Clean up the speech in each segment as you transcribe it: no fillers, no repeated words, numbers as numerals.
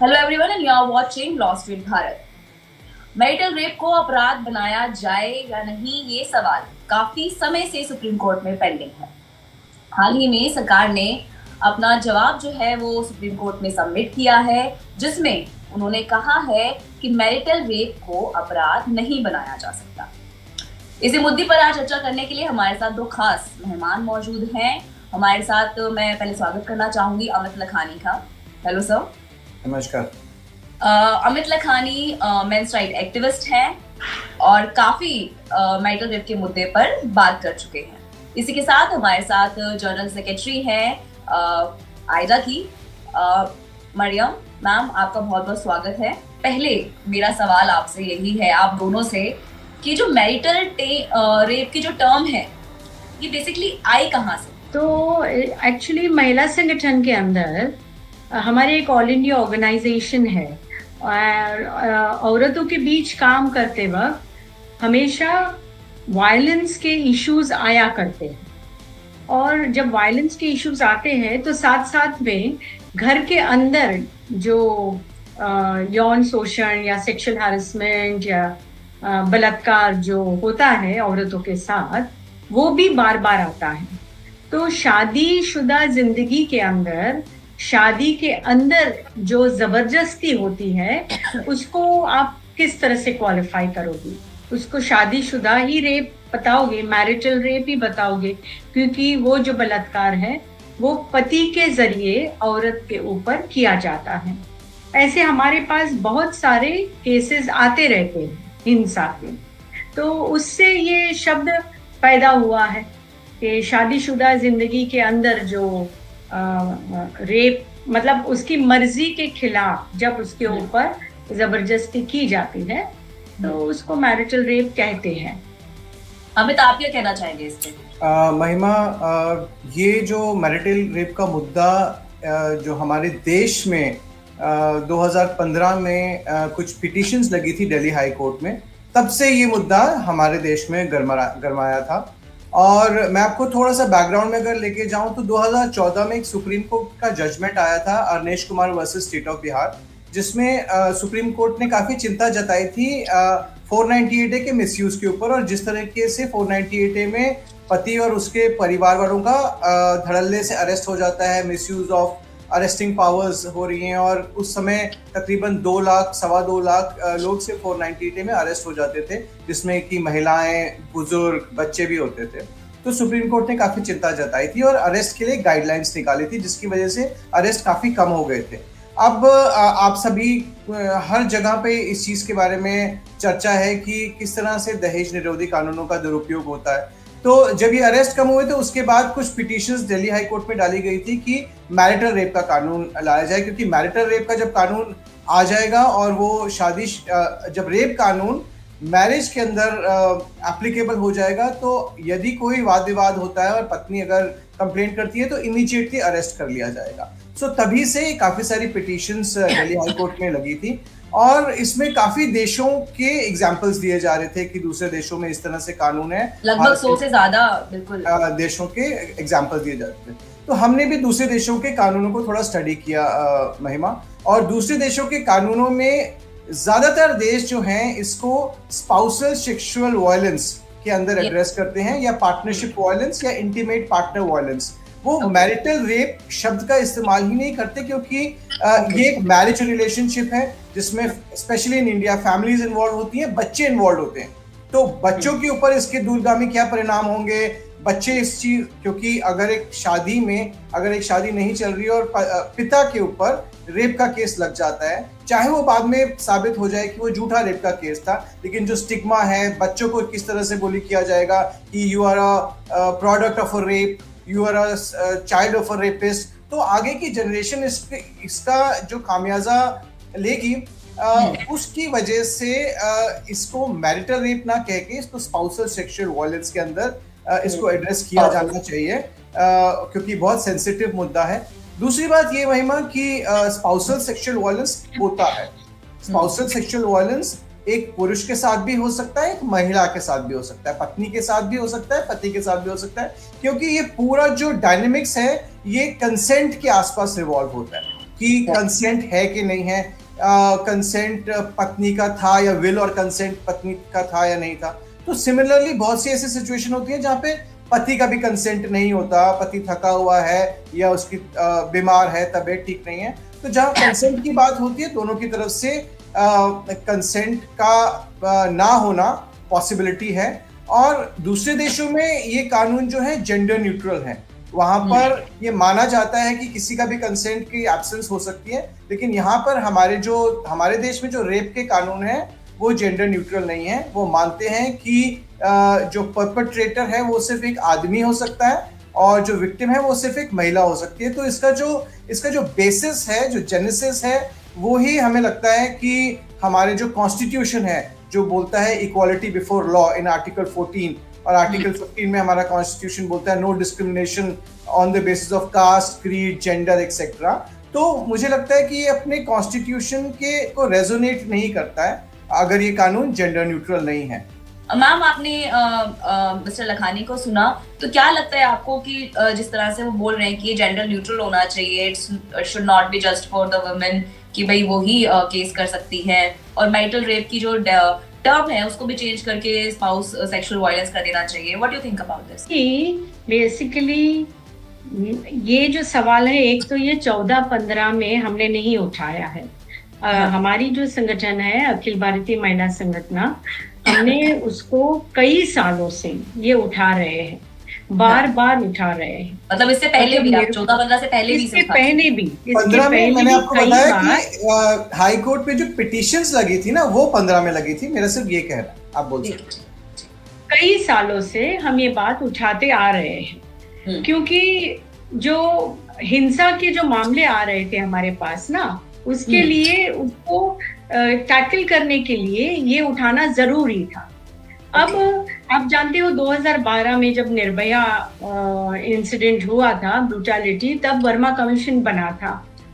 Hello everyone and you are watching lost with Bharat. Marital rape को अपराध बनाया जाए या नहीं, ये सवाल काफी समय से सुप्रीम कोर्ट में पेंडिंग है। हाल ही में सरकार ने अपना जवाब जो है वो सुप्रीम कोर्ट में सबमिट किया है, जिसमें उन्होंने कहा है कि मैरिटल रेप को अपराध नहीं बनाया जा सकता। इसी मुद्दे पर आज चर्चा करने के लिए हमारे साथ दो खास मेहमान मौजूद हैं। हमारे साथ मैं पहले स्वागत करना चाहूंगी अमित लखानी का। Hello sir. नमस्कार। Amit Lakhani men's right activist हैं और काफी मैरिटल रेप के मुद्दे पर बात कर चुके हैं। इसी के साथ हमारे साथ जनरल सेक्रेटरी हैं आयदा की मरियम मैम, आपका बहुत बहुत स्वागत है। पहले मेरा सवाल आपसे यही है, आप दोनों से, कि जो मैरिटल रेप की जो टर्म है ये बेसिकली आई कहाँ से? तो एक्चुअली महिला संगठन के अंदर हमारे एक ऑल इंडिया ऑर्गेनाइजेशन है और औरतों के बीच काम करते वक्त हमेशा वायलेंस के इश्यूज आया करते हैं। और जब वायलेंस के इश्यूज आते हैं तो साथ साथ में घर के अंदर जो यौन शोषण या सेक्सुअल हैरेसमेंट या बलात्कार जो होता है औरतों के साथ, वो भी बार बार आता है। तो शादीशुदा जिंदगी के अंदर, शादी के अंदर जो जबरदस्ती होती है उसको आप किस तरह से क्वालिफाई करोगे? उसको शादीशुदा ही रेप बताओगे, मैरिटल रेप ही बताओगे, क्योंकि वो जो बलात्कार है वो पति के जरिए औरत के ऊपर किया जाता है। ऐसे हमारे पास बहुत सारे केसेस आते रहते हैं हिंसा के। तो उससे ये शब्द पैदा हुआ है कि शादीशुदा जिंदगी के अंदर जो रेप, मतलब उसकी मर्जी के खिलाफ जब उसके ऊपर जबरदस्ती की जाती है तो उसको मैरिटल रेप कहते हैं। अमित, आप क्या कहना चाहेंगे इस पे? महिमा, ये जो मैरिटल रेप का मुद्दा जो हमारे देश में 2015 में कुछ पिटिशंस लगी थी दिल्ली हाई कोर्ट में, तब से ये मुद्दा हमारे देश में गरमाया था। और मैं आपको थोड़ा सा बैकग्राउंड में अगर लेके जाऊं तो 2014 में एक सुप्रीम कोर्ट का जजमेंट आया था, Arnesh Kumar versus state of Bihar, जिसमें सुप्रीम कोर्ट ने काफी चिंता जताई थी 498A के मिसयूज के ऊपर। और जिस तरीके से 498A में पति और उसके परिवार वालों का धड़ल्ले से अरेस्ट हो जाता है, मिसयूज ऑफ अरेस्टिंग पावर्स हो रही हैं, और उस समय तकरीबन 2 लाख, 2.25 लाख लोग सिर्फ 498A में अरेस्ट हो जाते थे, जिसमें कि महिलाएं, बुजुर्ग, बच्चे भी होते थे। तो सुप्रीम कोर्ट ने काफी चिंता जताई थी और अरेस्ट के लिए गाइडलाइंस निकाली थी, जिसकी वजह से अरेस्ट काफी कम हो गए थे। अब आप सभी हर जगह पे इस चीज के बारे में चर्चा है कि किस तरह से दहेज निरोधी कानूनों का दुरुपयोग होता है। तो जब ये अरेस्ट कम हुए तो उसके बाद कुछ पिटीशंस दिल्ली हाई कोर्ट में डाली गई थी कि मैरिटल रेप का कानून लाया जाए, क्योंकि मैरिटल रेप का जब कानून आ जाएगा और वो जब रेप कानून मैरिज के अंदर एप्लीकेबल हो जाएगा, तो यदि कोई वाद विवाद होता है और पत्नी अगर कंप्लेंट करती है तो इमीडिएटली अरेस्ट कर लिया जाएगा। सो तभी से काफी सारी पिटीशंस दिल्ली हाई कोर्ट में लगी थी और इसमें काफी देशों के एग्जाम्पल्स दिए जा रहे थे कि दूसरे देशों में इस तरह से कानून है। लगभग 100 से ज्यादा बिल्कुल देशों के एग्जाम्पल्स दिए जाते थे। तो हमने भी दूसरे देशों के कानूनों को थोड़ा स्टडी किया महिमा, और दूसरे देशों के कानूनों में ज्यादातर देश जो हैं इसको स्पाउसल सेक्सुअल वायलेंस के अंदर एड्रेस करते हैं, या पार्टनरशिप वायलेंस या इंटीमेट पार्टनर वायलेंस। वो मैरिटल रेप शब्द का इस्तेमाल ही नहीं करते, क्योंकि ये एक मैरिज रिलेशनशिप है जिसमें specially in India families involve होती हैं, बच्चे इन्वॉल्व होते हैं। तो बच्चों के ऊपर इसके दूरगामी क्या परिणाम होंगे, बच्चे इस चीज, क्योंकि अगर एक शादी नहीं चल रही और पिता के ऊपर रेप का केस लग जाता है, चाहे वो बाद में साबित हो जाए कि वो झूठा रेप का केस था, लेकिन जो स्टिग्मा है, बच्चों को किस तरह से बोली किया जाएगा कि you are a product of a rape, you are a child of a rapist, तो आगे की जनरेशन इसका जो खामियाजा लेगी, उसकी वजह से इसको मैरिटल रेप ना कह के इसको स्पाउसल सेक्सुअल वायलेंस के अंदर इसको एड्रेस किया जाना चाहिए, क्योंकि बहुत सेंसिटिव मुद्दा है। दूसरी बात ये महिमा कि स्पाउसल सेक्सुअल वायलेंस होता है। स्पाउसल सेक्सुअल वायलेंस एक पुरुष के साथ भी हो सकता है, एक महिला के साथ भी हो सकता है, पत्नी के साथ भी हो सकता है, पति के साथ भी हो सकता है, क्योंकि ये पूरा जो डायनेमिक्स है ये कंसेंट के आसपास रिवॉल्व होता है। कि कंसेंट है कि नहीं है, कंसेंट पत्नी का था या विल और कंसेंट पत्नी का था या नहीं था। तो सिमिलरली बहुत सी ऐसी सिचुएशन होती है जहाँ पे पति का भी कंसेंट नहीं होता, पति थका हुआ है या उसकी बीमार है, तबीयत ठीक नहीं है। तो जहाँ कंसेंट की बात होती है, दोनों की तरफ से कंसेंट का ना होना पॉसिबिलिटी है। और दूसरे देशों में ये कानून जो है जेंडर न्यूट्रल है, वहां पर ये माना जाता है कि किसी का भी कंसेंट की एब्सेंस हो सकती है। लेकिन यहाँ पर हमारे देश में जो रेप के कानून है वो जेंडर न्यूट्रल नहीं है। वो मानते हैं कि जो परपेट्रेटर है वो सिर्फ एक आदमी हो सकता है और जो विक्टिम है वो सिर्फ एक महिला हो सकती है। तो इसका जो बेसिस है, जो जेनेसिस है, वो ही हमें लगता है कि हमारे जो कॉन्स्टिट्यूशन है जो बोलता है equality before law in article 14, और आर्टिकल 15 में हमारा कॉन्स्टिट्यूशन बोलता है no discrimination on the basis of caste, creed, gender etcetera. तो मुझे लगता है कि ये अपने कॉन्स्टिट्यूशन को रेजोनेट नहीं करता है अगर ये कानून जेंडर न्यूट्रल नहीं है। मैम, आपने मिस्टर लखानी को सुना, तो क्या लगता है आपको कि जिस तरह से वो बोल रहे हैं कि ये जेंडर न्यूट्रल होना चाहिए, it should not be just for the women, कि भाई वो ही केस कर सकती है, और मैरिटल रेप की जो टर्म है उसको भी चेंज करके स्पाउस सेक्सुअल वायलेंस कर देना चाहिए? What do you think about this? Basically ये जो सवाल है, एक तो ये 14-15 में हमने नहीं उठाया है। हमारी जो संगठन है अखिल भारतीय महिला संगठन, हमने उसको कई सालों से ये उठा रहे हैं, बार बार उठा रहे हैं। मतलब इससे पहले भी, 14-15 से पहले भी, इससे पहले भी 15 में मैंने आपको बताया कि हाई कोर्ट पे जो पिटीशंस लगी थी ना, वो 15 में लगी थी। मेरा सिर्फ ये कहना है, आप बोल सकते हैं। कई सालों से हम ये बात उठाते आ रहे हैं, क्योंकि जो हिंसा के जो मामले आ रहे थे हमारे पास ना, उसके लिए उसको टैकल करने के लिए ये उठाना जरूरी था। अब आप जानते हो 2012 में जब निर्भया इंसिडेंट हुआ था, ब्रूटैलिटी, तब वर्मा कमीशन बना था।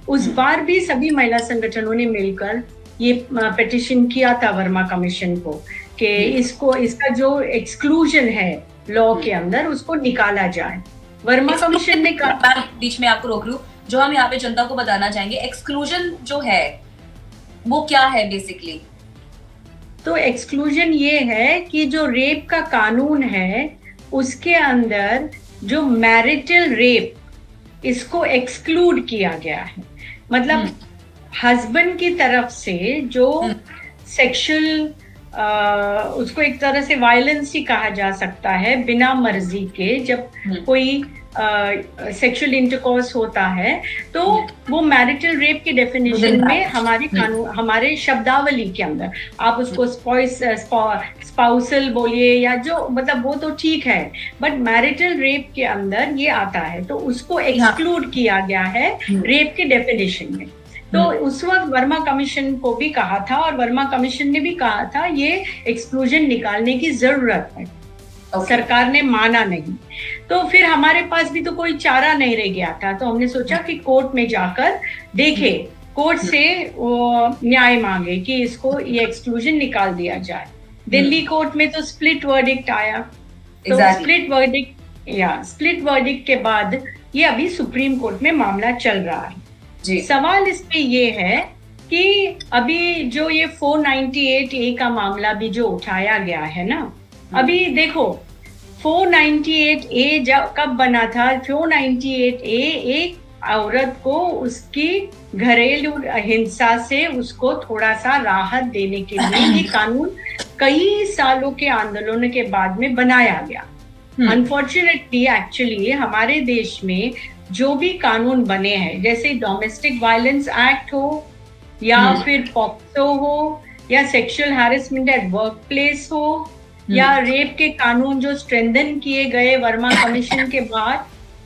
उस बार भी सभी महिला संगठनों ने मिलकर ये पिटीशन किया था वर्मा कमीशन को कि इसका जो एक्सक्लूजन है लॉ के अंदर, उसको निकाला जाए। वर्मा कमीशन ने कहा, बीच में आपको रोक लूं, जो हम यहाँ पे जनता को बताना चाहेंगे, एक्सक्लूजन जो है वो क्या है बेसिकली? तो एक्सक्लूजन ये है कि जो रेप का कानून है उसके अंदर जो मैरिटल रेप, इसको एक्सक्लूड किया गया है। मतलब हस्बैंड की तरफ से जो सेक्सुअल, उसको एक तरह से वायलेंस ही कहा जा सकता है, बिना मर्जी के जब कोई सेक्सुअल इंटरकोर्स होता है, तो वो मैरिटल रेप के डेफिनेशन में हमारे कानून, हमारे शब्दावली के अंदर, आप उसको स्पाउसल बोलिए या जो, मतलब वो तो ठीक है, बट मैरिटल रेप के अंदर ये आता है, तो उसको एक्सक्लूड किया गया है रेप के डेफिनेशन में। तो उस वक्त वर्मा कमीशन को भी कहा था, और वर्मा कमीशन ने भी कहा था ये एक्सक्लूजन निकालने की जरूरत है। सरकार ने माना नहीं, तो फिर हमारे पास भी तो कोई चारा नहीं रह गया था। तो हमने सोचा कि कोर्ट में जाकर देखे, कोर्ट से न्याय मांगे कि इसको ये एक्सक्लूजन निकाल दिया जाए। दिल्ली कोर्ट में तो स्प्लिट वर्डिक्ट आया। तो स्प्लिट वर्डिक्ट के बाद ये अभी सुप्रीम कोर्ट में मामला चल रहा है जी। सवाल इसमें ये है कि अभी जो ये 498A का मामला भी जो उठाया गया है ना, अभी देखो 498A कब बना था? 498A एक औरत को उसकी घरेलू हिंसा से उसको थोड़ा सा राहत देने के लिए ये कानून कई सालों के आंदोलन के बाद में बनाया गया। अनफॉर्चुनेटली एक्चुअली हमारे देश में जो भी कानून बने हैं, जैसे डोमेस्टिक वायलेंस एक्ट हो या फिर पॉक्सो हो या sexual harassment at work place हो या रेप के कानून जो स्ट्रेंथन किए गए वर्मा कमीशन के बाद,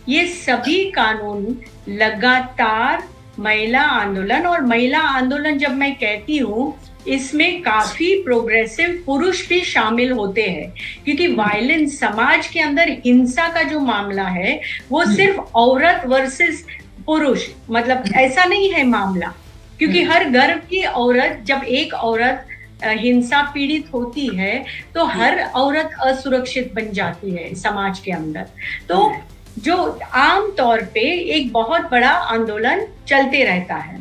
ये सभी कानून लगातार महिला आंदोलन, और महिला आंदोलन जब मैं कहती हूँ इसमें काफी प्रोग्रेसिव पुरुष भी शामिल होते हैं, क्योंकि वायलेंस, समाज के अंदर हिंसा का जो मामला है वो सिर्फ औरत वर्सेस पुरुष, मतलब ऐसा नहीं है मामला, क्योंकि हर घर की औरत, जब एक औरत हिंसा पीड़ित होती है तो हर औरत असुरक्षित बन जाती है समाज के अंदर। तो जो आम तौर पे एक बहुत बड़ा आंदोलन चलते रहता है।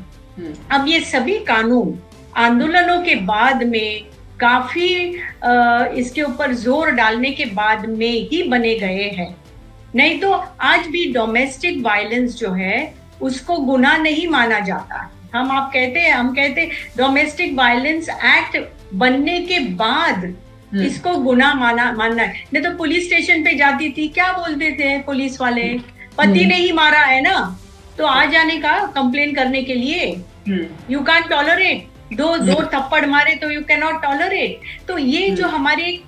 अब ये सभी कानून आंदोलनों के बाद में काफी इसके ऊपर जोर डालने के बाद में ही बने गए हैं, नहीं तो आज भी डोमेस्टिक वायलेंस जो है उसको गुनाह नहीं माना जाता। हम कहते डोमेस्टिक वायलेंस एक्ट बनने के बाद इसको गुनाह मानना है। नहीं तो पुलिस स्टेशन पे जाती थी, क्या बोलते थे पुलिस वाले, पति ने ही मारा है ना, तो आ जाने का कंप्लेन करने के लिए, यू कैन टॉलरेट, दो थप्पड़ मारे तो यू कैन नॉट टॉलरेट। तो ये जो हमारे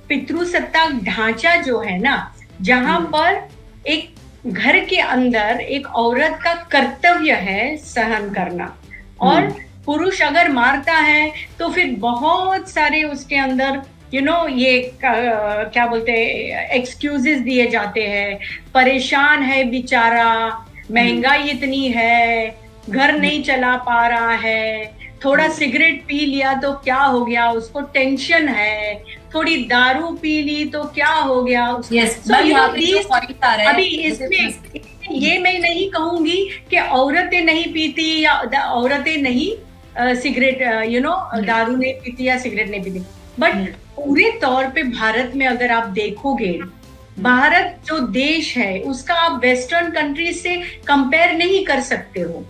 पितृसत्ताक ढांचा जो है ना, जहां पर एक घर के अंदर एक औरत का कर्तव्य है सहन करना, और पुरुष अगर मारता है तो फिर बहुत सारे उसके अंदर ये क्या बोलते हैं, एक्सक्यूजेस दिए जाते हैं, परेशान है बेचारा, महंगाई इतनी है, घर नहीं चला पा रहा है, थोड़ा सिगरेट पी लिया तो क्या हो गया, उसको टेंशन है, थोड़ी दारू पी ली तो क्या हो गया। अभी इसमें ये मैं नहीं कहूंगी कि औरतें नहीं पीती या औरतें नहीं सिगरेट दारू नहीं पीती या सिगरेट नहीं पीती, बट पूरे तौर पे भारत में अगर आप देखोगे, भारत जो देश है उसका आप वेस्टर्न कंट्री से कंपेयर नहीं कर सकते हो।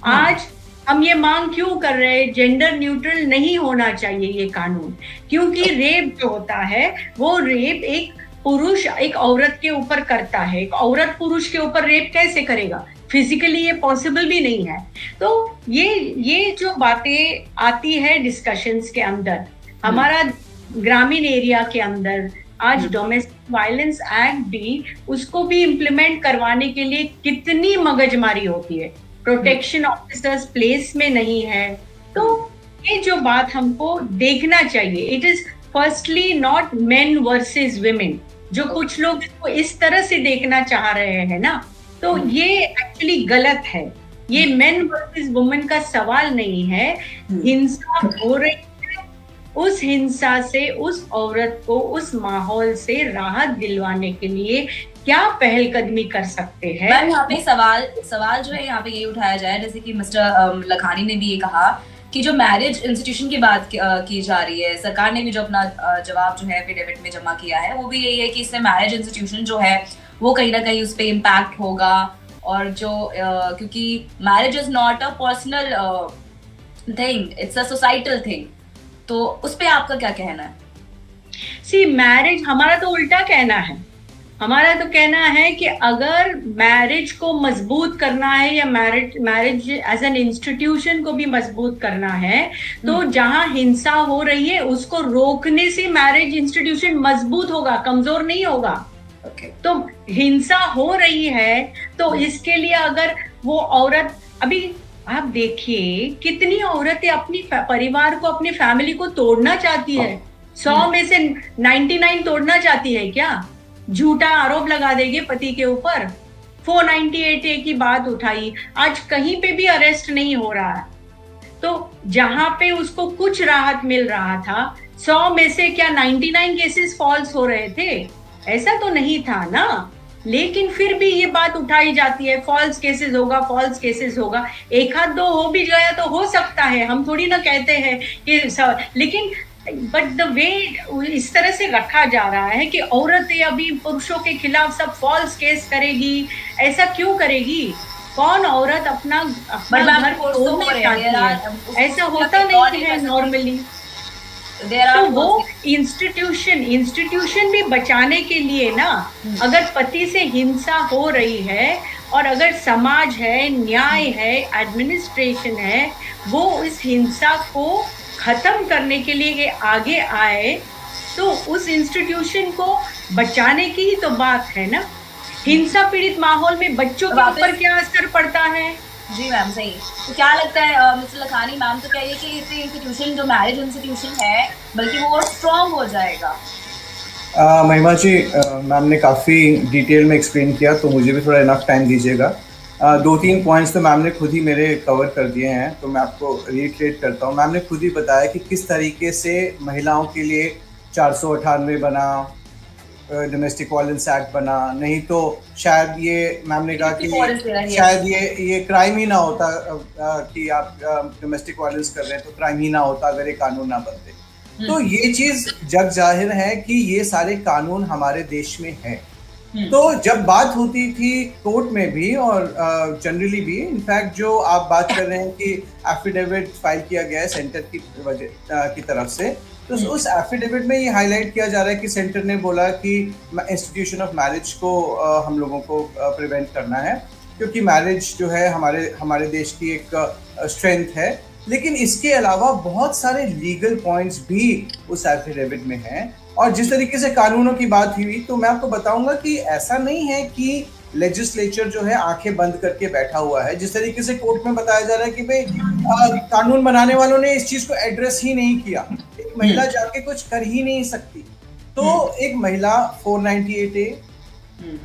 आज हम ये मांग क्यों कर रहे हैं, जेंडर न्यूट्रल नहीं होना चाहिए ये कानून, क्योंकि रेप जो होता है वो रेप एक पुरुष एक औरत के ऊपर करता है, एक औरत पुरुष के ऊपर रेप कैसे करेगा, फिजिकली ये पॉसिबल भी नहीं है। तो ये जो बातें आती है डिस्कशंस के अंदर, हमारा ग्रामीण एरिया के अंदर आज डोमेस्टिक वायलेंस एक्ट भी, उसको भी इम्प्लीमेंट करवाने के लिए कितनी मगजमारी होती है, प्रोटेक्शन ऑफिसर्स प्लेस में नहीं है। तो ये जो बात हमको देखना चाहिए, it is firstly not main versus women, जो कुछ लोग इसको इस तरह से देखना चाह रहे हैं ना, तो ये एक्चुअली गलत है। ये मेन वर्सेस वुमेन का सवाल नहीं है, हिंसा हो रही है, उस हिंसा से उस औरत को उस माहौल से राहत दिलवाने के लिए क्या पहलकदमी कर सकते हैं। मैम यहाँ पे सवाल जो है यहाँ पे ये उठाया जाए, जैसे कि मिस्टर लखानी ने भी ये कहा कि जो मैरिज इंस्टीट्यूशन की बात की जा रही है, सरकार ने भी जो अपना जवाब जो है एफिडेविट में जमा किया है, वो भी यही है कि इससे मैरिज इंस्टीट्यूशन जो है वो कहीं ना कहीं उस पर इम्पैक्ट होगा, और जो क्योंकि marriage is not a personal thing, it's a societal thing, तो उस पे आपका क्या कहना है? सी मैरिज, हमारा तो उल्टा कहना है, हमारा तो कहना है कि अगर मैरिज को मजबूत करना है या मैरिज एज एन इंस्टीट्यूशन को भी मजबूत करना है, तो जहां हिंसा हो रही है उसको रोकने से मैरिज इंस्टीट्यूशन मजबूत होगा, कमजोर नहीं होगा। तो हिंसा हो रही है तो इसके लिए अगर वो औरत, अभी आप देखिए कितनी औरतें अपनी परिवार को, अपनी फैमिली को तोड़ना चाहती है, 100 में से 99 तोड़ना चाहती है क्या, झूठा आरोप लगा देंगे पति के ऊपर। 498A की बात उठाई, आज कहीं पे भी अरेस्ट नहीं हो रहा है, तो जहां पे उसको कुछ राहत मिल रहा था, 100 में से क्या 99 केसेस फॉल्स हो रहे थे? ऐसा तो नहीं था ना। लेकिन फिर भी ये बात उठाई जाती है, फॉल्स केसेस होगा, फॉल्स केसेस होगा। एक हाथ दो हो भी गया तो हो सकता है, हम थोड़ी ना कहते हैं कि लेकिन बट द वे इस तरह से रखा जा रहा है कि औरतें अभी पुरुषों के खिलाफ सब फॉल्स केस करेगी, ऐसा क्यों करेगी? कौन औरत अपना घर तोड़ना चाहती है? ऐसा होता नहीं है नॉर्मली। तो वो इंस्टीट्यूशन भी बचाने के लिए ना, अगर पति से हिंसा हो रही है और अगर समाज है, न्याय है, एडमिनिस्ट्रेशन है, वो इस हिंसा को खत्म करने के लिए आगे आए, तो उस इंस्टीट्यूशन को बचाने की ही तो बात है ना। हिंसा पीड़ित माहौल में बच्चों के ऊपर क्या असर पड़ता है? जी मैम, सही। तो क्या लगता है मिस्टर लखानी, मैम तो कहिए कि इससे इंस्टीट्यूशन जो मैरिज इंस्टीट्यूशन है बल्कि वो स्ट्रॉन्ग हो जाएगा? महिमा जी, मैम ने काफ़ी डिटेल में एक्सप्लेन किया, तो मुझे भी थोड़ा इनफ टाइम दीजिएगा। 2-3 पॉइंट्स तो मैम ने खुद ही मेरे कवर कर दिए हैं, तो मैं आपको रिट्रेट करता हूँ। मैम ने खुद ही बताया कि किस तरीके से महिलाओं के लिए 498 बना, डोमेस्टिक वायलेंस एक्ट बना, नहीं तो शायद ये मैम ने कहा कि शायद ये क्राइम ही ना होता कि आप डोमेस्टिक वायलेंस कर रहे हैं, तो क्राइम ही ना होता अगर ये कानून ना बनते। तो ये चीज जग जाहिर है कि ये सारे कानून हमारे देश में हैं। तो जब बात होती थी कोर्ट में भी और जनरली भी, इनफैक्ट जो आप बात कर रहे हैं कि एफिडेविट फाइल किया गया है सेंटर की तरफ से, तो उस एफिडेविट में ये हाईलाइट किया जा रहा है कि सेंटर ने बोला कि इंस्टीट्यूशन ऑफ मैरिज को हम लोगों को प्रिवेंट करना है, क्योंकि मैरिज जो है हमारे देश की एक स्ट्रेंथ है। लेकिन इसके अलावा बहुत सारे लीगल पॉइंट्स भी उस एफिडेविट में हैं। और जिस तरीके से कानूनों की बात हुई, तो मैं आपको बताऊंगा कि ऐसा नहीं है कि लेजिस्लेचर जो है आंखें बंद करके बैठा हुआ है। जिस तरीके से कोर्ट में बताया जा रहा है कि भाई कानून बनाने वालों ने इस चीज को एड्रेस ही नहीं किया, एक महिला जाके कुछ कर ही नहीं सकती। तो एक महिला 498A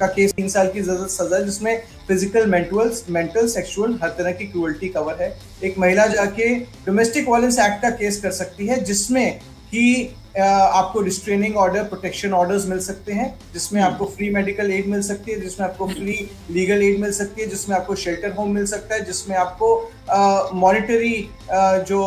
का केस 3 साल की सजा, जिसमें फिजिकल, मेंटल, सेक्सुअल हर तरह की क्रूअल्टी कवर है। एक महिला जाके डोमेस्टिक वायलेंस एक्ट का केस कर सकती है, जिसमें कि आपको रिस्ट्रेनिंग ऑर्डर, प्रोटेक्शन ऑर्डर्स मिल सकते हैं, जिसमें आपको फ्री मेडिकल एड मिल सकती है, जिसमें आपको फ्री लीगल एड मिल सकती है, जिसमें आपको शेल्टर होम मिल सकता है, जिसमें आपको मॉनिटरी जो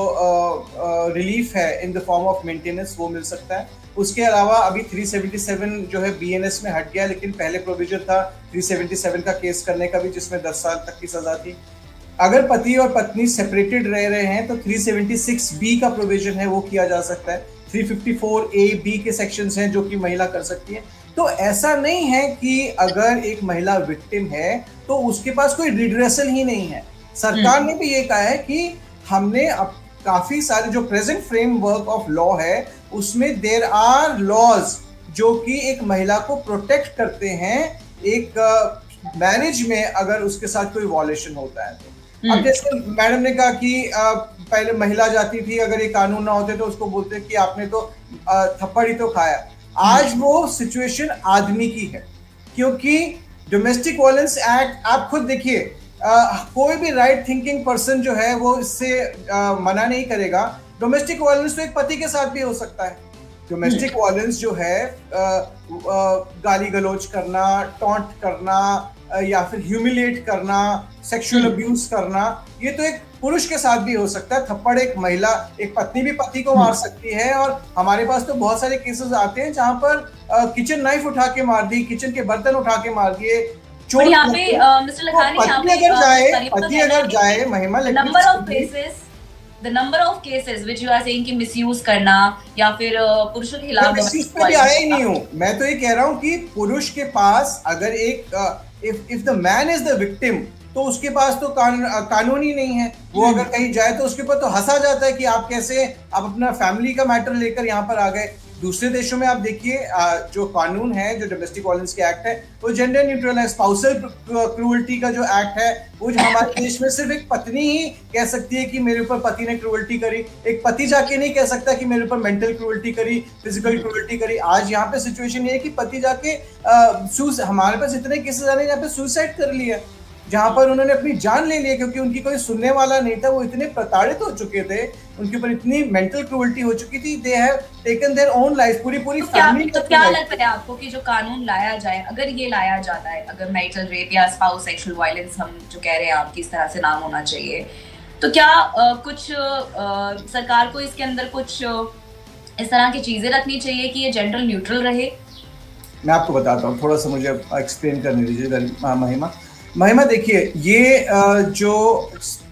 रिलीफ है in the form of maintenance वो मिल सकता है। उसके अलावा अभी 377 जो है BNS में हट गया, लेकिन पहले प्रोविजन था 377 का केस करने का भी, जिसमें 10 साल तक की सजा थी। अगर पति और पत्नी सेपरेटेड रह रहे हैं तो 376B का प्रोविजन है, वो किया जा सकता है। 354A-B के सेक्शंस हैं जो कि महिला कर सकती है। तो ऐसा नहीं है कि अगर एक महिला विक्टिम है तो उसके पास कोई रिड्रेसल ही नहीं है। सरकार ने भी ये कहा है कि हमने अब काफी सारे जो प्रेजेंट फ्रेमवर्क ऑफ लॉ है उसमें देयर आर लॉज जो कि एक महिला को प्रोटेक्ट करते हैं एक मैरिज में अगर उसके साथ कोई वॉलेशन होता है तो। अब जैसे मैडम ने कहा कि पहले महिला जाती थी, अगर ये कानून ना होते तो उसको बोलते कि आपने तो थप्पड़ ही तो खाया। आज वो सिचुएशन आदमी की है, क्योंकि डोमेस्टिक वायलेंस एक्ट आप खुद देखिए, कोई भी राइट थिंकिंग पर्सन जो है वो इससे मना नहीं करेगा। डोमेस्टिक वायलेंस तो एक पति के साथ भी हो सकता है। डोमेस्टिक वायलेंस जो है गाली गलौज करना, टॉन्ट करना या फिर ह्यूमिलेट करना, सेक्सुअल अब्यूज करना, ये तो एक पुरुष के साथ भी हो सकता है। थप्पड़ एक महिला, एक पत्नी भी पति को मार सकती है। और हमारे पास तो बहुत सारे केसेस आते हैं जहां पर किचन नाइफ उठा के मार दी, किचन के बर्तन उठा के मार दिए। यहाँ पे मिस्टर लखानी, पति अगर जाए महिमा, the number of cases which you are saying कि मिसयूज करना या फिर पुरुषों के खिलाफ, मिसयूज पे भी आया ही नहीं हूँ मैं, तो ये कह रहा हूँ कि पुरुष के पास अगर एक if the man is the victim तो उसके पास तो कानून ही नहीं है। वो अगर कहीं जाए तो उसके ऊपर तो हंसा जाता है कि आप कैसे आप अपना फैमिली का मैटर लेकर यहाँ पर आ गए। दूसरे देशों में आप देखिए जो कानून है, जो डोमेस्टिक वायलेंस के एक्ट है, वो जेंडर न्यूट्रल है। स्पाउसल क्रूअल्टी का जो एक्ट है वो हमारे देश में सिर्फ एक पत्नी ही कह सकती है कि मेरे ऊपर पति ने क्रूअल्टी करी। एक पति जाके नहीं कह सकता कि मेरे ऊपर मेंटल क्रूअल्टी करी, फिजिकल क्रूअल्टी करी। आज यहाँ पे सिचुएशन ये है कि पति जाके हमारे पास इतने केसेस आ रहे हैं जहाँ पे सुसाइड कर लिया, जहां पर उन्होंने अपनी जान ले ली, क्योंकि उनकी कोई सुनने वाला नहीं था। वो इतने प्रताड़ित हो चुके थे, उनके ऊपर इतनी मेंटल क्रूअल्टी हो चुकी थी, they have taken their own life. पूरी फैमिली। तो क्या लगता है आपको कि जो कानून लाया जाए, अगर ये लाया जाता है, अगर मैरिटल रेप या स्पाउस सेक्सुअल वायलेंस हम जो कह रहे हैं आप किस तरह से नाम होना चाहिए, तो क्या कुछ सरकार को इसके अंदर कुछ इस तरह की चीजें रखनी चाहिए कि ये जेंडर न्यूट्रल रहे? मैं आपको बताता हूँ, थोड़ा सा मुझे एक्सप्लेन करने दीजिए महिमा। देखिए, ये जो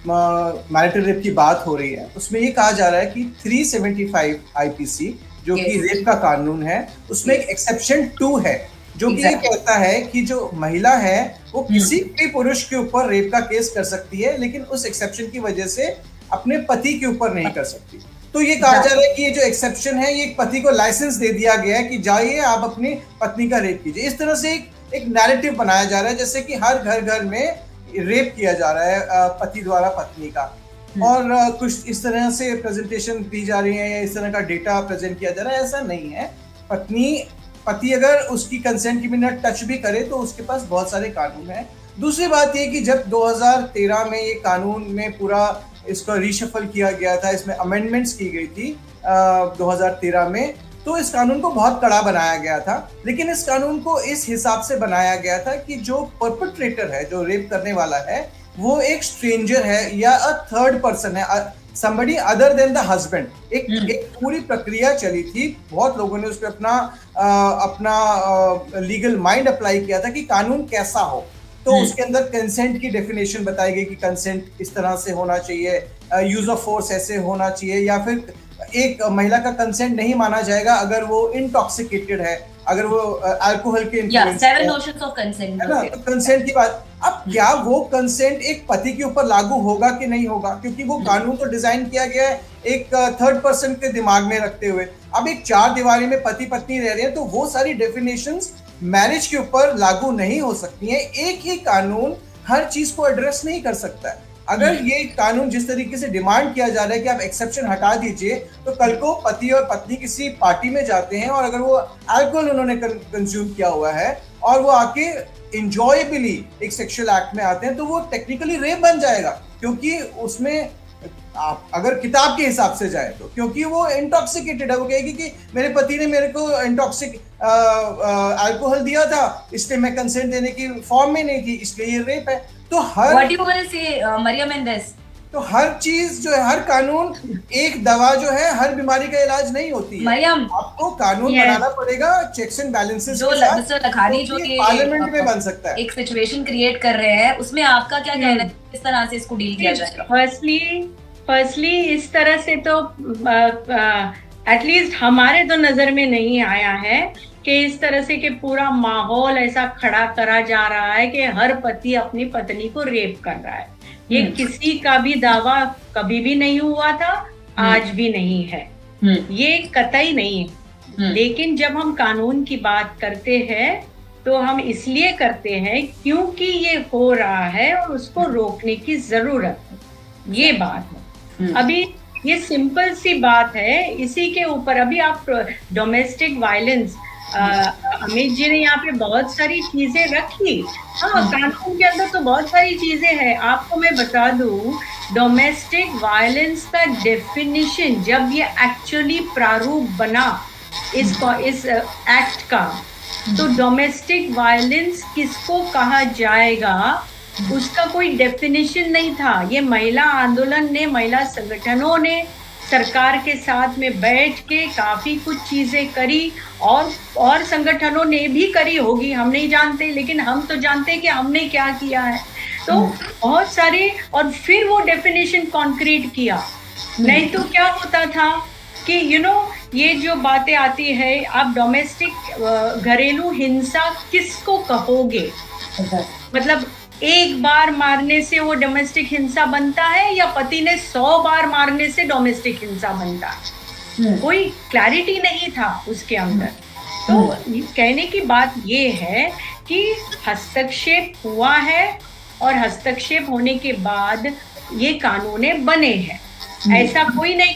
मैरिटल रेप की बात हो रही है उसमें ये कहा जा रहा है कि 375 IPC जो कि रेप का कानून है, उसमें एक एक्सेप्शन 2 है जो कि ये कहता है कि जो महिला है वो किसी भी पुरुष के ऊपर रेप का केस कर सकती है, लेकिन उस एक्सेप्शन की वजह से अपने पति के ऊपर नहीं कर सकती। तो ये कहा जा रहा है कि ये जो एक्सेप्शन है ये पति को लाइसेंस दे दिया गया है कि जाइए आप अपनी पत्नी का रेप कीजिए। इस तरह से एक नैरेटिव बनाया जा रहा है जैसे कि हर घर में रेप किया जा रहा है पति द्वारा पत्नी का। और कुछ इस तरह से प्रेजेंटेशन दी जा रही है या इस तरह का डेटा प्रेजेंट किया जा रहा है। ऐसा नहीं है। पति अगर उसकी कंसेंट की बिना टच भी करे तो उसके पास बहुत सारे कानून हैं। दूसरी बात ये कि जब 2013 में ये कानून में पूरा इसको रीशफल किया गया था, इसमें अमेंडमेंट्स की गई थी 2013 में, तो इस कानून को बहुत कड़ा बनाया गया था, लेकिन इस कानून को इस हिसाब से बनाया गया था कि जो परपेट्रेटर है, जो रेप करने वाला है, वो एक स्ट्रेंजर है या अ थर्ड पर्सन है, somebody other than the husband। एक पूरी प्रक्रिया चली थी, बहुत लोगों ने उस पर अपना लीगल माइंड अप्लाई किया था कि कानून कैसा हो। तो उसके अंदर कंसेंट की डेफिनेशन बताई गई कि कंसेंट इस तरह से होना चाहिए, यूज ऑफ फोर्स ऐसे होना चाहिए, या फिर एक महिला का कंसेंट नहीं माना जाएगा अगर वो इंटॉक्सिकेटेड है, अगर वो अल्कोहल के इन्फ्लुएंस है ना, तो कंसेंट की बात। अब क्या वो कंसेंट एक पति के ऊपर लागू होगा कि नहीं होगा, क्योंकि वो कानून तो डिजाइन किया गया है एक थर्ड पर्सन के दिमाग में रखते हुए। अब एक चार दीवारी में पति पत्नी रह रहे हैं, तो वो सारी डेफिनेशंस मैरिज के ऊपर लागू नहीं हो सकती है। एक ही कानून हर चीज को एड्रेस नहीं कर सकता है। अगर ये कानून जिस तरीके से डिमांड किया जा रहा है कि आप एक्सेप्शन हटा दीजिए, तो कल को पति और पत्नी किसी पार्टी में जाते हैं और अगर वो अल्कोहल उन्होंने कंज्यूम किया हुआ है और वो आके इंजॉयबली एक सेक्सुअल एक्ट में आते हैं, तो वो टेक्निकली रेप बन जाएगा, क्योंकि उसमें आप अगर किताब के हिसाब से जाए तो, क्योंकि वो इंटॉक्सिकेटेड है। वो कहेगी कि मेरे पति ने मेरे को अल्कोहल दिया था, इसलिए मैं कंसेंट देने की फॉर्म में नहीं थी, इसलिए ये रेप है। तो हर What do you want to say, Mariam, in this? तो हर चीज जो है, हर कानून, एक दवा जो है हर बीमारी का इलाज नहीं होती है। मरियम, आपको कानून बनाना पड़ेगा चेक्स एंड बैलेंसेस के साथ। मिस्टर लखानी जो पार्लियामेंट में बन सकता है, एक सिचुएशन क्रिएट कर रहे हैं, उसमें आपका क्या कहना है, किस तरह से इसको डील किया जाएगा? फर्स्टली इस तरह से तो एटलीस्ट हमारे तो नजर में नहीं आया है कि इस तरह से कि पूरा माहौल ऐसा खड़ा करा जा रहा है कि हर पति अपनी पत्नी को रेप कर रहा है। ये किसी का भी दावा कभी भी नहीं हुआ था, आज भी नहीं है, ये कतई नहीं है। लेकिन जब हम कानून की बात करते हैं तो हम इसलिए करते हैं क्योंकि ये हो रहा है और उसको रोकने की जरूरत है, ये बात है। अभी ये सिंपल सी बात है, इसी के ऊपर अभी आप डोमेस्टिक वायलेंस, अमित जी ने यहाँ पे बहुत सारी चीजें रखी। हाँ, कानून के अंदर तो बहुत सारी चीजें हैं। आपको मैं बता दूं, डोमेस्टिक वायलेंस का डेफिनेशन जब ये एक्चुअली प्रारूप बना इस एक्ट का, तो डोमेस्टिक वायलेंस किसको कहा जाएगा उसका कोई डेफिनेशन नहीं था। ये महिला आंदोलन ने, महिला संगठनों ने सरकार के साथ में बैठ के काफी कुछ चीजें करी, और संगठनों ने भी करी होगी, हम नहीं जानते, लेकिन हम तो जानते हैं कि हमने क्या किया है। तो बहुत सारे, और फिर वो डेफिनेशन कॉन्क्रीट किया। नहीं तो क्या होता था कि ये जो बातें आती है, आप डोमेस्टिक घरेलू हिंसा किसको कहोगे? मतलब एक बार मारने से वो डोमेस्टिक हिंसा बनता है या पति ने 100 बार मारने से डोमेस्टिक हिंसा बनता है? कोई क्लैरिटी नहीं था उसके अंदर। तो कहने की बात ये है कि हस्तक्षेप हुआ है, और हस्तक्षेप होने के बाद ये कानून बने हैं। ऐसा कोई नहीं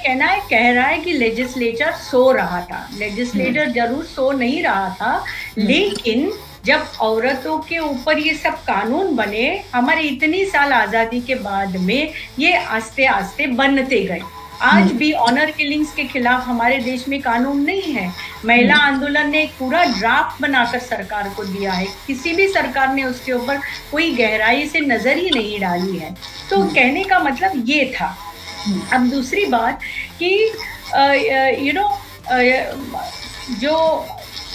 कह रहा है कि लेजिस्लेचर सो रहा था। लेजिस्लेचर जरूर सो नहीं रहा था, लेकिन जब औरतों के ऊपर ये सब कानून बने, हमारे इतनी साल आजादी के बाद में, ये आस्ते आस्ते बनते गए। आज भी ऑनर किलिंग्स के खिलाफ हमारे देश में कानून नहीं है। महिला आंदोलन ने एक पूरा ड्राफ्ट बनाकर सरकार को दिया है, किसी भी सरकार ने उसके ऊपर कोई गहराई से नजर ही नहीं डाली है। तो कहने का मतलब ये था। अब दूसरी बात कि जो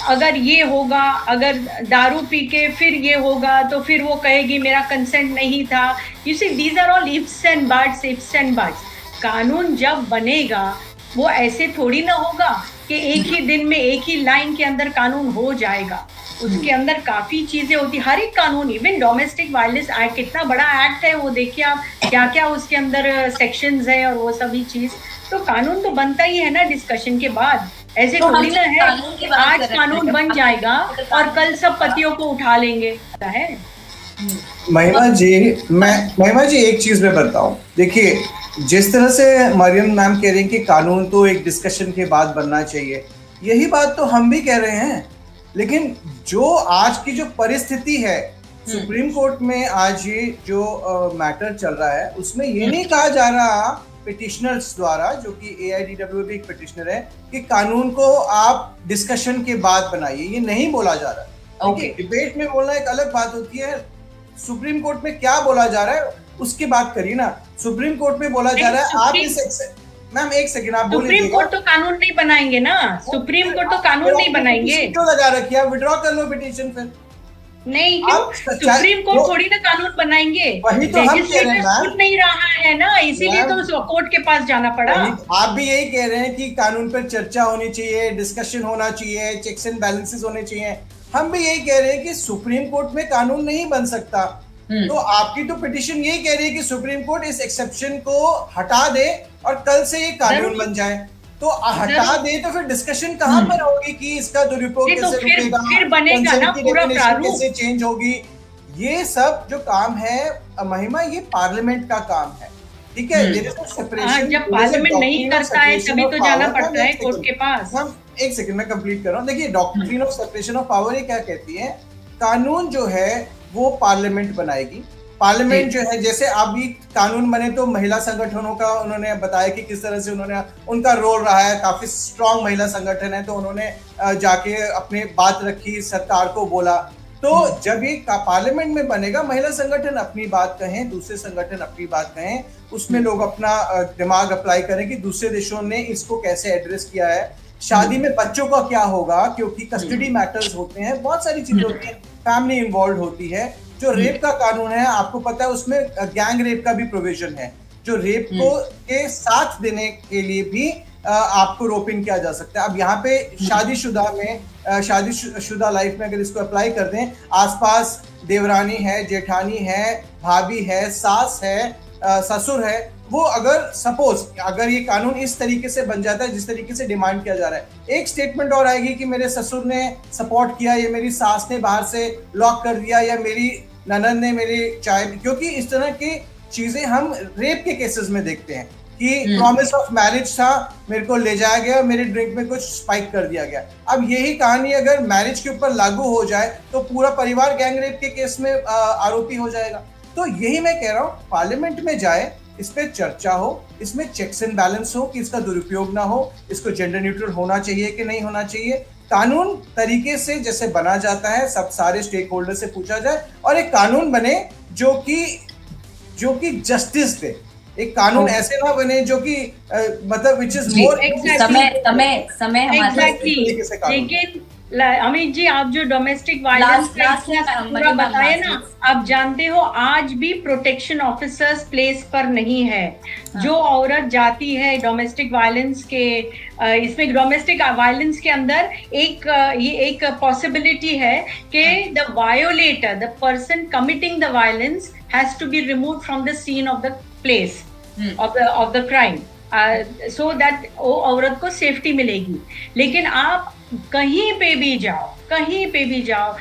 अगर ये होगा, अगर दारू पी के फिर ये होगा, तो फिर वो कहेगी मेरा कंसेंट नहीं था। You see, these are all ifs and buts, ifs and buts. कानून जब बनेगा वो ऐसे थोड़ी ना होगा कि एक ही दिन में एक ही लाइन के अंदर कानून हो जाएगा। उसके अंदर काफी चीजें होती, हर एक कानून, इवन डोमेस्टिक वायलेंस एक्ट कितना बड़ा एक्ट है, वो देखिए आप, क्या क्या उसके अंदर सेक्शंस है और वो सभी चीज। तो कानून तो बनता ही है ना डिस्कशन के बाद, ऐसे थोड़ी ना है आज कानून बन जाएगा और कल सब पतियों को उठा लेंगे, है। महिमा जी एक चीज मैं बताऊं, देखिए जिस तरह से मरियम मैम कह रही हैं कि कानून तो एक डिस्कशन के बाद बनना चाहिए, यही बात तो हम भी कह रहे हैं। लेकिन जो आज की जो परिस्थिति है सुप्रीम कोर्ट में, आज ये जो मैटर चल रहा है, उसमें ये नहीं कहा जा रहा पिटिशनर्स द्वारा, जो कि AIDWA भी एक पिटिशनर है, कि कानून को आप डिस्कशन के बाद बनाइए, ये नहीं बोला जा रहा। ओके, डिबेट में बोलना एक अलग बात होती है, सुप्रीम कोर्ट में क्या बोला जा रहा है उसकी बात करिए ना। सुप्रीम कोर्ट में बोला जा रहा है, आप इस मैम एक सेकंड आप बोलिए। सुप्रीम कोर्ट तो कानून नहीं बनाएंगे ना, सुप्रीम कोर्ट तो कानून नहीं बनाएंगे। क्यों लगा रखी है, विड्रॉ कर लो पिटीशन फिर। नहीं, क्यों? सुप्रीम कोर्ट थोड़ी ना कानून बनाएंगे, वही तो हम कह रहे हैं, छूट नहीं रहा है ना, इसीलिए तो कोर्ट के पास जाना पड़ा। आप भी यही कह रहे हैं कि कानून पर चर्चा होनी चाहिए, डिस्कशन होना चाहिए, चेक्स एंड बैलेंसेस होने चाहिए। हम भी यही कह रहे हैं कि सुप्रीम कोर्ट में कानून नहीं बन सकता। तो आपकी तो पिटीशन यही कह रही है कि सुप्रीम कोर्ट इस एक्सेप्शन को हटा दे और कल से ये कानून बन जाए। तो हटा दे तो फिर डिस्कशन कहाँ पर होगी कि इसका दुरुपयोग कैसे रुकेगा, फिर बनेगा ना पूरा प्रारूप कैसे चेंज होगी। ये सब जो काम है महिमा, ये पार्लियामेंट का काम है, ठीक है। जब पार्लियामेंट नहीं करता है तभी तो जाना पड़ता है कोर्ट के पास। हम एक सेकंड में कंप्लीट कर रहा हूँ। देखिए, doctrine of separation of power ये क्या कहती है, कानून जो है वो पार्लियामेंट बनाएगी। पार्लियामेंट जो है, जैसे अभी कानून बने तो महिला संगठनों का उन्होंने बताया कि किस तरह से उन्होंने उनका रोल रहा है, काफी स्ट्रांग महिला संगठन है, तो उन्होंने जाके अपने बात रखी, सरकार को बोला। तो जब ये पार्लियामेंट में बनेगा, महिला संगठन अपनी बात कहें, दूसरे संगठन अपनी बात कहें, उसमें लोग अपना दिमाग अप्लाई करें कि दूसरे देशों ने इसको कैसे एड्रेस किया है। शादी में बच्चों का क्या होगा, क्योंकि कस्टडी मैटर्स होते हैं, बहुत सारी चीजें होती हैं, फैमिली इन्वॉल्व होती है। जो रेप का कानून है, आपको पता है उसमें गैंग रेप का भी प्रोविजन है, जो रेप को के साथ देने के लिए भी आपको रोपिंग किया जा सकता है। अब यहाँ पे शादीशुदा लाइफ में अगर इसको अप्लाई कर दें, आसपास देवरानी है, जेठानी है, भाभी है, सास है, ससुर है, वो अगर सपोज अगर ये कानून इस तरीके से बन जाता है जिस तरीके से डिमांड किया जा रहा है, एक स्टेटमेंट और आएगी कि मेरे ससुर ने सपोर्ट किया, या मेरी सास ने बाहर से लॉक कर दिया, या मेरी ननद ने मेरी चाय, क्योंकि इस तरह की चीजें हम रेप के केसेस में देखते हैं कि प्रॉमिस ऑफ मैरिज था, मेरे को ले जाया गया, मेरे ड्रिंक में कुछ स्पाइक कर दिया गया। अब यही कहानी अगर मैरिज के ऊपर लागू हो जाए तो पूरा परिवार गैंग रेप के केस में आरोपी हो जाएगा। तो यही मैं कह रहा हूँ, पार्लियामेंट में जाए, इस पे चर्चा हो, इसमें चेक्स एंड बैलेंस हो कि इसका दुरुपयोग ना हो, इसको जेंडर न्यूट्रल होना चाहिए कि नहीं होना चाहिए, कानून तरीके से जैसे बना जाता है सब सारे स्टेक होल्डर से पूछा जाए, और एक कानून बने जो कि जस्टिस दे। एक कानून ऐसे ना बने जो कि मतलब विच इज मोर समय लेकिन अमित जी, आप जो डोमेस्टिक वायलेंस पूरा बताए ना, आप जानते हो आज भी प्रोटेक्शन ऑफिसर्स प्लेस पर नहीं है। जो औरत जाती है डोमेस्टिक वायलेंस के इसमें, डोमेस्टिक वायलेंस के अंदर ये एक पॉसिबिलिटी है कि the violator, the person committing the violence has to be removed from the scene of the place of the crime, so that वो औरत को सेफ्टी मिलेगी। लेकिन आप कहीं पे भी जाओ,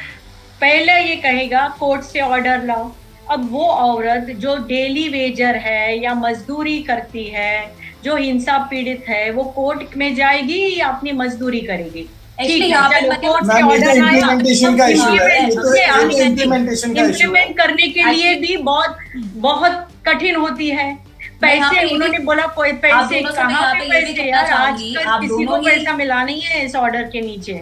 पहले ये कहेगा कोर्ट से ऑर्डर लाओ। अब वो औरत जो डेली वेजर है या मजदूरी करती है, जो हिंसा पीड़ित है, वो कोर्ट में जाएगी या अपनी मजदूरी करेगी? इम्प्लीमेंट करने के लिए भी बहुत कठिन होती है। पैसे उन्होंने बोला, कोई पैसे कहाँ पे पैसे यार, आजकल किसी को पैसा मिला नहीं है इस ऑर्डर के नीचे।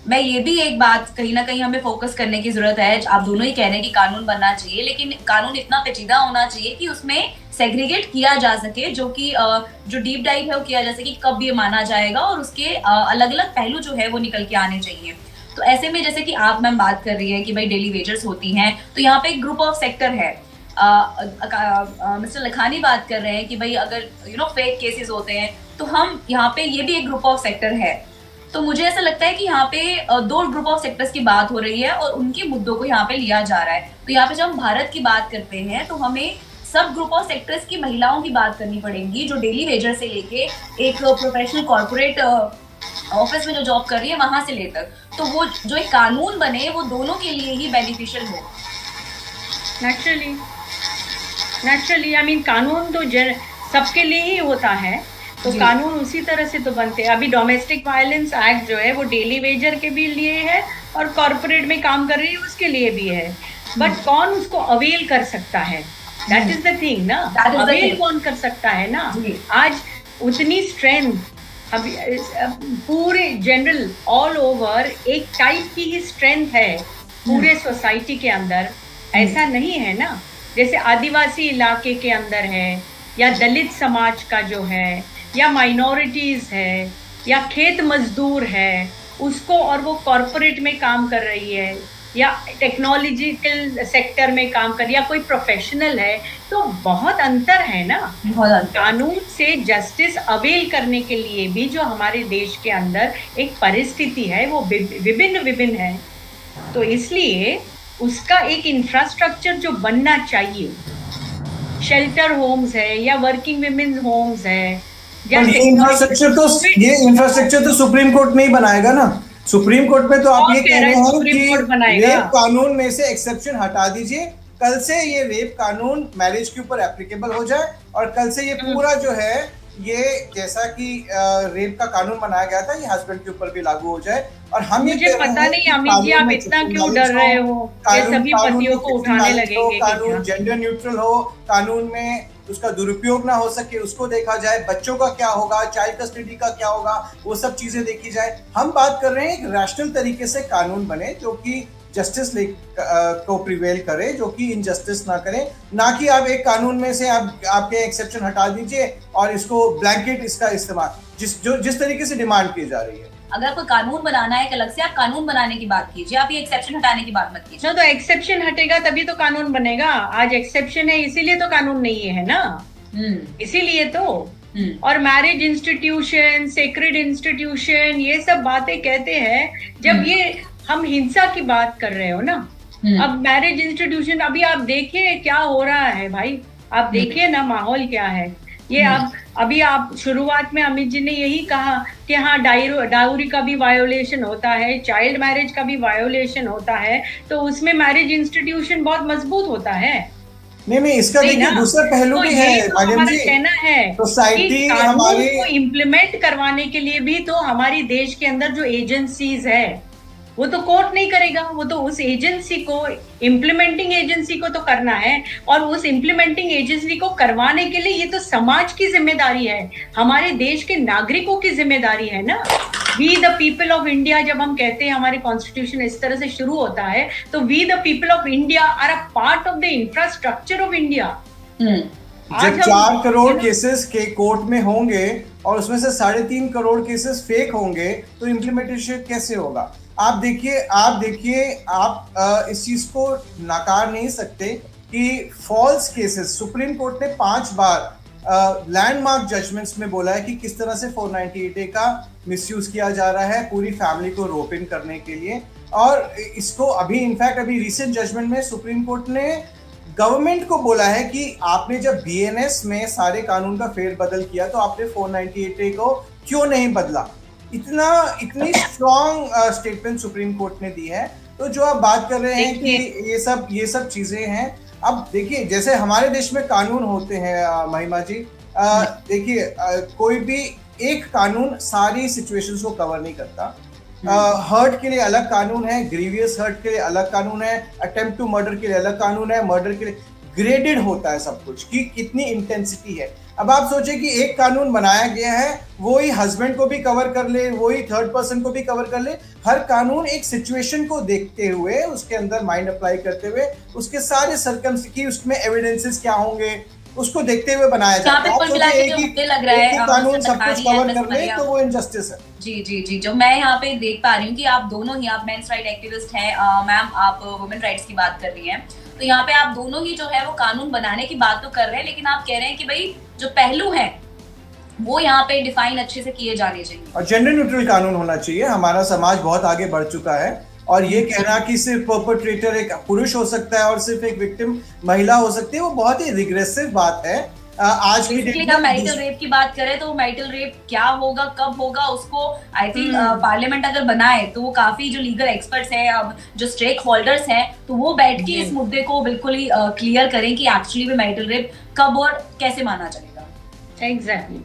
मैं ये भी एक बात कहीं ना कहीं हमें फोकस करने की जरूरत है। आप दोनों ही कह रहे हैं कि कानून बनना चाहिए, लेकिन कानून इतना पेचीदा होना चाहिए कि उसमें सेग्रीगेट किया जा सके, जो कि जो डीप डाइव है वो किया जा सके कि कब ये माना जाएगा, और उसके अलग अलग पहलू जो है वो निकल के आने चाहिए। तो ऐसे में जैसे कि आप मैम बात कर रही है कि भाई डेली वेजर्स होती हैं, तो यहाँ पे एक ग्रुप ऑफ सेक्टर है। मिस्टर लखानी बात कर रहे हैं कि भाई अगर फेक केसेस होते हैं, तो हम यहाँ पे ये भी एक ग्रुप ऑफ सेक्टर है। तो मुझे ऐसा लगता है कि यहाँ पे दो ग्रुप ऑफ सेक्टर्स की बात हो रही है और उनके मुद्दों को यहाँ पे लिया जा रहा है। तो यहाँ पे जब हम भारत की बात करते हैं तो हमें सब ग्रुप ऑफ सेक्टर्स की महिलाओं की बात करनी पड़ेगी, जो डेली वेजर से लेके एक प्रोफेशनल कॉर्पोरेट ऑफिस में जो जॉब कर रही है वहां से लेकर। तो वो जो एक कानून बने वो दोनों के लिए ही बेनिफिशियल हो। नेचुरली आई मीन कानून तो सबके लिए ही होता है, तो कानून उसी तरह से तो बनते हैं। अभी डोमेस्टिक वायलेंस एक्ट जो है वो डेली वेजर के भी लिए है और कॉर्पोरेट में काम कर रही है उसके लिए भी है, बट कौन उसको अवेल कर सकता है? दैट इज द थिंग ना, अवेल कौन कर सकता है ना। आज उतनी स्ट्रेंथ अभी पूरे जनरल ऑल ओवर एक टाइप की ही स्ट्रेंथ है पूरे सोसाइटी के अंदर, ऐसा नहीं है ना। जैसे आदिवासी इलाके के अंदर है, या दलित समाज का जो है, या माइनॉरिटीज है, या खेत मजदूर है उसको, और वो कॉरपोरेट में काम कर रही है, या टेक्नोलॉजिकल सेक्टर में काम कर, या कोई प्रोफेशनल है, तो बहुत अंतर है ना। कानून से जस्टिस अवेल करने के लिए भी जो हमारे देश के अंदर एक परिस्थिति है वो विभिन्न है, तो इसलिए उसका एक इंफ्रास्ट्रक्चर जो बनना चाहिए, शेल्टर होम्स है या वर्किंग विमेन होम्स है, ये इंफ्रास्ट्रक्चर तो सुप्रीम कोर्ट नहीं बनाएगा ना। सुप्रीम कोर्ट में तो आप ये कह रहे हैं कि रेप कानून में से एक्सेप्शन हटा दीजिए, कल से ये रेप कानून मैरिज के ऊपर एप्लीकेबल हो जाए, और कल से ये पूरा जो है ये जैसा कि रेप का कानून बनाया गया था ये हस्बैंड के ऊपर भी लागू हो जाए। और हम मुझे पता नहीं अमित जी आप इतना क्यों डर रहे हो, ये सभी पतियों को उठाने लगेंगे। कानून जेंडर न्यूट्रल हो, कानून में उसका दुरुपयोग ना हो सके उसको देखा जाए, बच्चों का क्या होगा, चाइल्ड कस्टडी का क्या होगा, वो सब चीजें देखी जाए। हम बात कर रहे हैं एक रैशनल तरीके से कानून बने जो कि जस्टिस को प्रिवेल करे, जो कि इनजस्टिस ना करे, ना कि आप एक कानून में से आप आपके एक्सेप्शन हटा दीजिए और इसको ब्लैंकेट इसका इस्तेमाल जिस तरीके से डिमांड की जा रही है। अगर कोई कानून बनाना है अलग से, आप कानून बनाने की बात कीजिए, आप ये एक्सेप्शन हटाने की बात मत कीजिए। तो एक्सेप्शन हटेगा तभी तो कानून बनेगा। आज एक्सेप्शन है इसीलिए तो कानून नहीं है ना, इसीलिए तो। और मैरिज इंस्टीट्यूशन, सेक्रेड इंस्टीट्यूशन, ये सब बातें कहते हैं जब ये हम हिंसा की बात कर रहे हो ना। अब मैरिज इंस्टीट्यूशन अभी आप देखिए क्या हो रहा है भाई, आप देखिए ना माहौल क्या है ये। अभी आप शुरुआत में अमित जी ने यही कहा कि हाँ डाउरी का भी वायोलेशन होता है, चाइल्ड मैरिज का भी वायोलेशन होता है, तो उसमें मैरिज इंस्टीट्यूशन बहुत मजबूत होता है। नहीं इसका देखिए दूसरा पहलू भी है। तो हमारा कहना है सोसाइटी हमारी को इम्प्लीमेंट करवाने के लिए भी तो हमारी देश के अंदर जो एजेंसीज है वो तो कोर्ट नहीं करेगा, वो तो उस एजेंसी को, इम्प्लीमेंटिंग एजेंसी को तो करना है। और उस इम्प्लीमेंटिंग एजेंसी को करवाने के लिए ये तो समाज की जिम्मेदारी है, हमारे देश के नागरिकों की जिम्मेदारी है ना। We the people of India जब हम कहते हैं, हमारे कॉन्स्टिट्यूशन इस तरह से शुरू होता है, तो we the people of India are a part of the infrastructure of India. जब 4 करोड़ केसेस के कोर्ट में होंगे और उसमें से 3.5 करोड़ केसेस फेक होंगे तो इम्प्लीमेंटेशन कैसे होगा? आप देखिए आप इस चीज को नकार नहीं सकते कि फॉल्स केसेस, सुप्रीम कोर्ट ने 5 बार लैंडमार्क जजमेंट्स में बोला है कि किस तरह से 498A का मिसयूज किया जा रहा है पूरी फैमिली को रोप इन करने के लिए। और इसको अभी इनफैक्ट अभी रिसेंट जजमेंट में सुप्रीम कोर्ट ने गवर्नमेंट को बोला है कि आपने जब BNS में सारे कानून का फेरबदल किया तो आपने 498A को क्यों नहीं बदला। इतनी स्ट्रॉन्ग स्टेटमेंट सुप्रीम कोर्ट ने दी है। तो जो आप बात कर रहे हैं कि ये सब चीजें हैं, अब देखिए जैसे हमारे देश में कानून होते हैं महिमा जी, देखिए कोई भी एक कानून सारी सिचुएशंस को कवर नहीं करता। हर्ट के लिए अलग कानून है, ग्रीवियस हर्ट के लिए अलग कानून है, अटेम्प्ट टू मर्डर के लिए अलग कानून है, मर्डर के लिए ग्रेडेड होता है सब कुछ कि कितनी इंटेंसिटी है। अब आप सोचें कि एक कानून बनाया गया है वो ही हस्बैंड को भी कवर कर ले, वो ही थर्ड पर्सन को भी कवर कर ले। हर कानून एक सिचुएशन को देखते हुए, उसके अंदर माइंड अप्लाई करते हुए, उसके सारे सरकमस्टेंस की उसमें एविडेंसेस क्या होंगे उसको देखते हुए बनाया जाता है। कानून सब कुछ कवर कर ले तो वो इनजस्टिस है। जी जो मैं यहाँ पे देख पा रही हूँ कि आप दोनों ही, आप मेंस राइट एक्टिविस्ट हैं मैम, आप वुमेन राइट्स की बात कर रही हैं, तो यहाँ पे आप दोनों ही जो है वो कानून बनाने की बात तो कर रहे हैं, लेकिन आप कह रहे हैं कि भाई जो पहलू है वो यहाँ पे डिफाइन अच्छे से किए जाने चाहिए और जेंडर न्यूट्रल कानून होना चाहिए। हमारा समाज बहुत आगे बढ़ चुका है और ये कहना कि सिर्फ परपेट्रेटर एक पुरुष हो सकता है और सिर्फ एक विक्टिम महिला हो सकती है, वो बहुत ही रिग्रेसिव बात है। आज की डेट में मैरिटल रेप की बात करें तो मैरिटल रेप क्या होगा, कब होगा, उसको आई थिंक पार्लियामेंट अगर बनाए तो वो काफी जो लीगल एक्सपर्ट्स हैं, अब जो स्टेक होल्डर्स हैं, तो वो बैठ के इस मुद्दे को बिल्कुल ही क्लियर करें कि एक्चुअली में मैरिटल रेप कब और कैसे माना जाएगा। एग्जैक्टली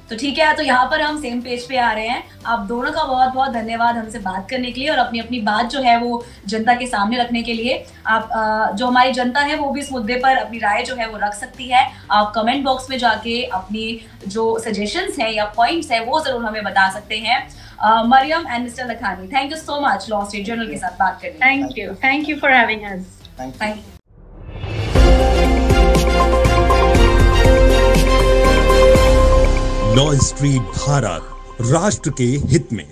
तो ठीक है, तो यहाँ पर हम सेम पेज पे आ रहे हैं। आप दोनों का बहुत बहुत धन्यवाद हमसे बात करने के लिए और अपनी अपनी बात जो है वो जनता के सामने रखने के लिए। आप जो हमारी जनता है वो भी इस मुद्दे पर अपनी राय जो है वो रख सकती है। आप कमेंट बॉक्स में जाके अपनी जो सजेशंस है या पॉइंट्स है वो जरूर हमें बता सकते हैं। Mariam and mister Lakhani, thank you so much law street journal के साथ बात करने। Thank you for having us. Thank you. Law street Bharat, राष्ट्र के हित में।